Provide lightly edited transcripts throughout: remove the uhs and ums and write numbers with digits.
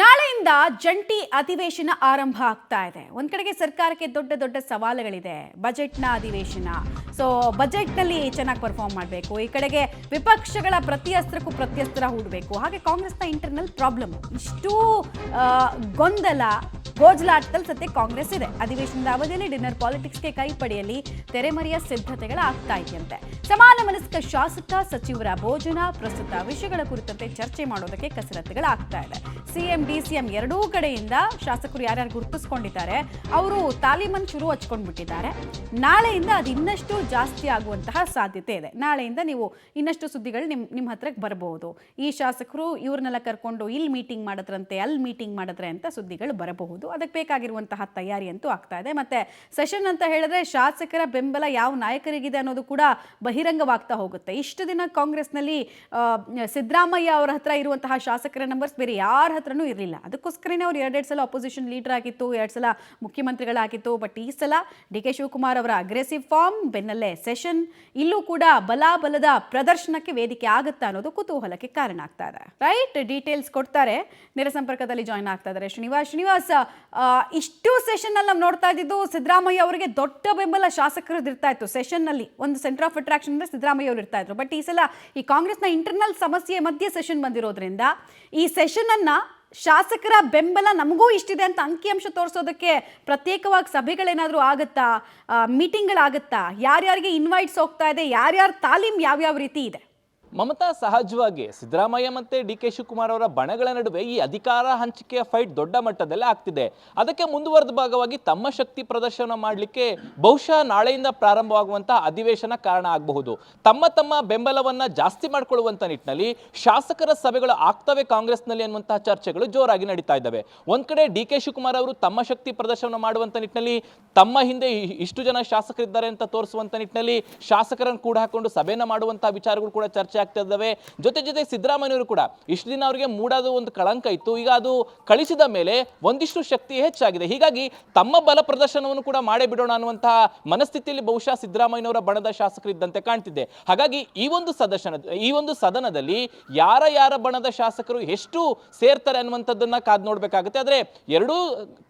ನಾಳೆಯಿಂದ ಜಂಟಿ ಅಧಿವೇಶನ ಆರಂಭ ಆಗ್ತಾ ಇದೆ. ಒಂದ್ ಕಡೆಗೆ ಸರ್ಕಾರಕ್ಕೆ ದೊಡ್ಡ ದೊಡ್ಡ ಸವಾಲುಗಳಿದೆ. ಬಜೆಟ್ನ ಅಧಿವೇಶನ, ಸೊ ಬಜೆಟ್ನಲ್ಲಿ ಚೆನ್ನಾಗಿ ಪರ್ಫಾರ್ಮ್ ಮಾಡಬೇಕು. ಈ ಕಡೆಗೆ ವಿಪಕ್ಷಗಳ ಪ್ರತಿಯಸ್ತ್ರಕ್ಕೂ ಪ್ರತ್ಯಸ್ತ್ರ ಹೂಡಬೇಕು. ಹಾಗೆ ಕಾಂಗ್ರೆಸ್ನ ಇಂಟರ್ನಲ್ ಪ್ರಾಬ್ಲಮ್, ಇಷ್ಟು ಗೊಂದಲ ಗೋಜಲಾಟದಲ್ಲಿ ಸದ್ಯ ಕಾಂಗ್ರೆಸ್ ಇದೆ. ಅಧಿವೇಶನದ ಅವಧಿಯಲ್ಲಿ ಡಿನ್ನರ್ ಪಾಲಿಟಿಕ್ಸ್ಗೆ ಕೈ ಪಡೆಯಲಿ ತೆರೆಮರೆಯ ಸಿದ್ಧತೆಗಳು ಆಗ್ತಾ ಇದೆಯಂತೆ. ಸಮಾನ ಮನಸ್ಕ ಶಾಸಕ ಸಚಿವರ ಭೋಜನ, ಪ್ರಸ್ತುತ ವಿಷಯಗಳ ಕುರಿತಂತೆ ಚರ್ಚೆ ಮಾಡೋದಕ್ಕೆ ಕಸರತ್ತುಗಳಾಗ್ತಾ ಇದೆ. ಸಿಎಂ ಡಿಸಿಎಂ ಎರಡೂ ಕಡೆಯಿಂದ ಶಾಸಕರು ಯಾರ್ಯಾರು ಗುರುತಿಸ್ಕೊಂಡಿದ್ದಾರೆ ಅವರು ತಾಲೀಮನ್ ಶುರು ಹಚ್ಕೊಂಡ್ಬಿಟ್ಟಿದ್ದಾರೆ. ನಾಳೆಯಿಂದ ಅದು ಇನ್ನಷ್ಟು ಜಾಸ್ತಿ ಆಗುವಂತಹ ಸಾಧ್ಯತೆ ಇದೆ. ನಾಳೆಯಿಂದ ನೀವು ಇನ್ನಷ್ಟು ಸುದ್ದಿಗಳು ನಿಮ್ಮ ಹತ್ರಕ್ಕೆ ಬರಬಹುದು. ಈ ಶಾಸಕರು ಇವ್ರನ್ನೆಲ್ಲ ಕರ್ಕೊಂಡು ಇಲ್ಲಿ ಮೀಟಿಂಗ್ ಮಾಡಿದ್ರಂತೆ, ಅಲ್ಲಿ ಮೀಟಿಂಗ್ ಮಾಡಿದ್ರೆ ಅಂತ ಸುದ್ದಿಗಳು ಬರಬಹುದು. ಅದಕ್ಕೆ ಬೇಕಾಗಿರುವಂತಹ ತಯಾರಿ ಅಂತೂ ಆಗ್ತಾ ಇದೆ. ಮತ್ತೆ ಸೆಷನ್ ಅಂತ ಹೇಳಿದ್ರೆ ಶಾಸಕರ ಬೆಂಬಲ ಯಾವ ನಾಯಕರಿಗಿದೆ ಅನ್ನೋದು ಕೂಡ ಬಹಿರಂಗವಾಗ್ತಾ ಹೋಗುತ್ತೆ. ಇಷ್ಟು ದಿನ ಕಾಂಗ್ರೆಸ್ನಲ್ಲಿ ಸಿದ್ದರಾಮಯ್ಯ ಅವರ ಹತ್ರ ಇರುವಂತಹ ಶಾಸಕರ ನಂಬರ್ಸ್ ಬೇರೆ ಯಾರ ಹತ್ರನೂ ಇರಲಿಲ್ಲ. ಅದಕ್ಕೋಸ್ಕರನೇ ಅವ್ರು ಎರಡೆರಡು ಸಲ ಅಪೋಸಿಷನ್ ಲೀಡರ್ ಆಗಿತ್ತು, 2 ಸಲ ಮುಖ್ಯಮಂತ್ರಿಗಳಾಗಿತ್ತು. ಬಟ್ ಈ ಸಲ ಡಿ ಕೆ ಶಿವಕುಮಾರ್ ಅವರ ಅಗ್ರೆಸಿವ್ ಫಾರ್ಮ್ ಬೆನ್ನಲ್ಲೇ ಸೆಷನ್, ಇಲ್ಲೂ ಕೂಡ ಬಲದ ಪ್ರದರ್ಶನಕ್ಕೆ ವೇದಿಕೆ ಆಗುತ್ತಾ ಅನ್ನೋದು ಕುತೂಹಲಕ್ಕೆ ಕಾರಣ ಆಗ್ತಾ ಇದೆ. ರೈಟ್, ಡೀಟೇಲ್ಸ್ ಕೊಡ್ತಾರೆ. ನೇರ ಸಂಪರ್ಕದಲ್ಲಿ ಜಾಯ್ನ್ ಆಗ್ತಾ ಇದ್ದಾರೆ ಶ್ರೀನಿವಾಸ್. ಇಷ್ಟು ಸೆಷನ್ ಅಲ್ಲಿ ನಾವು ನೋಡ್ತಾ ಇದ್ದಿದ್ದು ಸಿದ್ದರಾಮಯ್ಯ ಅವರಿಗೆ ದೊಡ್ಡ ಬೆಂಬಲ ಶಾಸಕರದ್ದು ಇರ್ತಾ ಇತ್ತು. ಸೆಷನ್ ನಲ್ಲಿ ಒಂದು ಸೆಂಟರ್ ಆಫ್ ಅಟ್ರಾಕ್ಷನ್ ಅಂದ್ರೆ ಸಿದ್ದರಾಮಯ್ಯ ಅವರು ಇರ್ತಾ ಇದ್ರು. ಬಟ್ ಈ ಸಲ ಈ ಕಾಂಗ್ರೆಸ್ನ ಇಂಟರ್ನಲ್ ಸಮಸ್ಯೆ ಮಧ್ಯೆ ಸೆಷನ್ ಬಂದಿರೋದ್ರಿಂದ ಈ ಸೆಷನ್ ಅನ್ನ ಶಾಸಕರ ಬೆಂಬಲ ನಮಗೂ ಇಷ್ಟಿದೆ ಅಂತ ಅಂಕಿಅಂಶ ತೋರಿಸೋದಕ್ಕೆ ಪ್ರತ್ಯೇಕವಾಗಿ ಸಭೆಗಳೇನಾದರೂ ಆಗುತ್ತಾ, ಮೀಟಿಂಗ್ಗಳಾಗುತ್ತಾ, ಯಾರ್ಯಾರಿಗೆ ಇನ್ವೈಟ್ಸ್ ಹೋಗ್ತಾ ಇದೆ, ಯಾರ್ಯಾರ ತಾಲೀಮ್ ಯಾವ್ಯಾವ ರೀತಿ ಇದೆ? ಮಮತಾ, ಸಹಜವಾಗಿ ಸಿದ್ದರಾಮಯ್ಯ ಮತ್ತೆ ಡಿ ಕೆ ಶಿವಕುಮಾರ್ ಅವರ ಬಣಗಳ ನಡುವೆ ಈ ಅಧಿಕಾರ ಹಂಚಿಕೆಯ ಫೈಟ್ ದೊಡ್ಡ ಮಟ್ಟದಲ್ಲಿ ಆಗ್ತಿದೆ. ಅದಕ್ಕೆ ಮುಂದುವರೆದ ಭಾಗವಾಗಿ ತಮ್ಮ ಶಕ್ತಿ ಪ್ರದರ್ಶನ ಮಾಡಲಿಕ್ಕೆ ಬಹುಶಃ ನಾಳೆಯಿಂದ ಪ್ರಾರಂಭವಾಗುವಂತಹ ಅಧಿವೇಶನ ಕಾರಣ ಆಗಬಹುದು. ತಮ್ಮ ಬೆಂಬಲವನ್ನ ಜಾಸ್ತಿ ಮಾಡಿಕೊಳ್ಳುವಂತ ನಿಟ್ಟಿನಲ್ಲಿ ಶಾಸಕರ ಸಭೆಗಳು ಆಗ್ತವೆ ಕಾಂಗ್ರೆಸ್ನಲ್ಲಿ ಅನ್ನುವಂತಹ ಚರ್ಚೆಗಳು ಜೋರಾಗಿ ನಡೀತಾ ಇದ್ದಾವೆ. ಒಂದ್ ಕಡೆ ಡಿ ಕೆ ಶಿವಕುಮಾರ್ ಅವರು ತಮ್ಮ ಶಕ್ತಿ ಪ್ರದರ್ಶನ ಮಾಡುವಂತ ನಿಟ್ಟಿನಲ್ಲಿ ತಮ್ಮ ಹಿಂದೆ ಇಷ್ಟು ಜನ ಶಾಸಕರಿದ್ದಾರೆ ಅಂತ ತೋರಿಸುವಂತ ನಿಟ್ಟಿನಲ್ಲಿ ಶಾಸಕರನ್ನು ಕೂಡ ಹಾಕೊಂಡು ಸಭೆಯನ್ನ ಮಾಡುವಂತಹ ವಿಚಾರಗಳು ಕೂಡ ಚರ್ಚೆ ಆಗ್ತಾ ಇದ್ದಾವೆ. ಜೊತೆ ಸಿದ್ದರಾಮಯ್ಯವರು ಕೂಡ ಇಷ್ಟು ದಿನ ಅವರಿಗೆ ಮೂಡಾದ ಒಂದು ಕಳಂಕ ಇತ್ತು, ಈಗ ಅದು ಕಳಿಸಿದ ಮೇಲೆ ಒಂದಿಷ್ಟು ಶಕ್ತಿ ಹೆಚ್ಚಾಗಿದೆ. ಹೀಗಾಗಿ ತಮ್ಮ ಬಲ ಪ್ರದರ್ಶನವನ್ನು ಕೂಡ ಮಾಡೇ ಬಿಡೋಣ ಅನ್ನುವಂತಹ ಮನಸ್ಥಿತಿಯಲ್ಲಿ ಬಹುಶಃ ಸಿದ್ದರಾಮಯ್ಯನವರ ಬಣದ ಶಾಸಕರಿದ್ದಂತೆ ಕಾಣ್ತಿದೆ. ಹಾಗಾಗಿ ಈ ಒಂದು ಸದನದಲ್ಲಿ ಯಾರ ಬಣದ ಶಾಸಕರು ಎಷ್ಟು ಸೇರ್ತಾರೆ ಅನ್ನುವಂಥದ್ದನ್ನ ಕಾದು ನೋಡ್ಬೇಕಾಗುತ್ತೆ. ಆದ್ರೆ ಎರಡೂ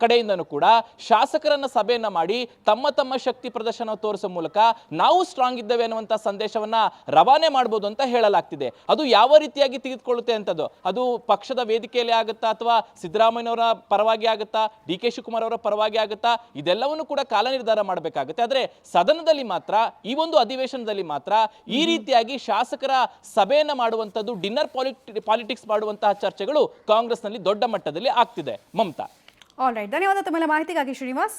ಕಡೆಯಿಂದನೂ ಕೂಡ ಶಾಸಕರನ್ನ ಸಭೆಯನ್ನ ಮಾಡಿ ತಮ್ಮ ಶಕ್ತಿ ಪ್ರದರ್ಶನ ತೋರಿಸುವ ಮೂಲಕ ನಾವು ಸ್ಟ್ರಾಂಗ್ ಇದ್ದೇವೆ ಅನ್ನುವಂಥ ಸಂದೇಶವನ್ನ ರವಾನೆ ಮಾಡಬಹುದು ಅಂತ ಹೇಳಲಾಗ್ತಿದೆ. ಅದು ಯಾವ ರೀತಿಯಾಗಿ ತೆಗೆದುಕೊಳ್ಳುತ್ತೆ ಅಂತದ್ದು, ಅದು ಪಕ್ಷದ ವೇದಿಕೆಯಲ್ಲಿ ಆಗುತ್ತಾ ಅಥವಾ ಸಿದ್ದರಾಮಯ್ಯನವರ ಪರವಾಗಿ ಆಗುತ್ತಾ, ಡಿ ಕೆ ಶಿವಕುಮಾರ್ ಅವರ ಪರವಾಗಿ ಆಗುತ್ತಾ, ಇದೆಲ್ಲವನ್ನು ಕೂಡ ಕಾಲ ನಿರ್ಧಾರ ಮಾಡಬೇಕಾಗುತ್ತೆ. ಆದ್ರೆ ಸದನದಲ್ಲಿ ಮಾತ್ರ, ಈ ಒಂದು ಅಧಿವೇಶನದಲ್ಲಿ ಮಾತ್ರ ಈ ರೀತಿಯಾಗಿ ಶಾಸಕರ ಸಭೆಯನ್ನ ಮಾಡುವಂತದ್ದು, ಡಿನ್ನರ್ ಪಾಲಿಟಿಕ್ಸ್ ಮಾಡುವಂತಹ ಚರ್ಚೆಗಳು ಕಾಂಗ್ರೆಸ್ನಲ್ಲಿ ದೊಡ್ಡ ಮಟ್ಟದಲ್ಲಿ ಆಗ್ತಿದೆ. ಮಮತಾ, ಆಲ್ ರೈಟ್, ಧನ್ಯವಾದ ತಮ್ಮೆಲ್ಲ ಮಾಹಿತಿಗಾಗಿ ಶ್ರೀನಿವಾಸ್.